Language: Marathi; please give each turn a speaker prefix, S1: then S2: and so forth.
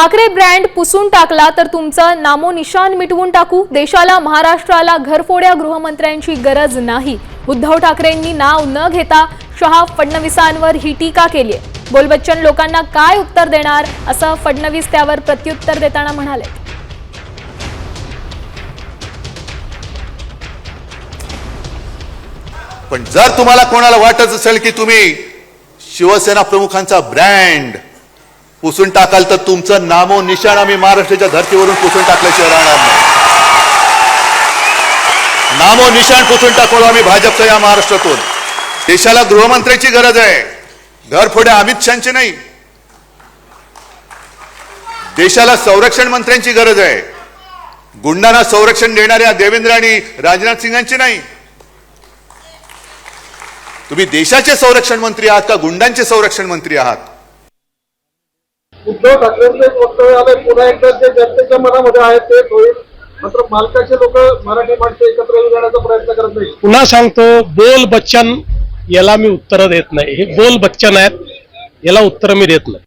S1: ठाकरे ब्रँड पुसून टाकला तर तुमचं नामोनिशान मिटवून टाकू। देशाला महाराष्ट्राला घरफोड्या गृहमंत्र्यांची गरज नाही। उद्धव ठाकरेंनी नाव न घेता शहा फडणवीसांवर ही टीका केली आहे। बोल बच्चन लोकांना काय उत्तर देणार असं फडणवीस त्यावर प्रत्युत्तर देताना म्हणाले।
S2: पण जर तुम्हाला कोणाला वाटत असेल की तुम्ही शिवसेना प्रमुखांचा ब्रँड पुसून टाकाल तर तुमचं नामो निशाण आम्ही महाराष्ट्राच्या धर्तीवरून पुसून टाकल्याशिवाय राहणार नाही। नामो निशाण पुसून टाकू आम्ही भाजपच्या या महाराष्ट्रातून। देशाला गृहमंत्र्याची गरज आहे, घरफोड्या अमित शहाची नाही। देशाला संरक्षण मंत्र्यांची गरज आहे, गुंडांना संरक्षण देणाऱ्या देवेंद्र आणि राजनाथ सिंगांची नाही। तुम्ही देशाचे संरक्षण मंत्री आहात का गुंडांचे संरक्षण मंत्री आहात?
S3: उद्धव ठाकरेंचे वक्तव्य आले, पुन्हा एकदा जे जनतेच्या मनामध्ये आहे तेच होईल। मात्र मालकाचे लोक मराठी माणसं एकत्र येण्याचा प्रयत्न करत नाही।
S4: पुन्हा सांगतो, बोल बच्चन याला मी उत्तर देत नाही। हे बोल बच्चन आहेत, याला उत्तर मी देत नाही।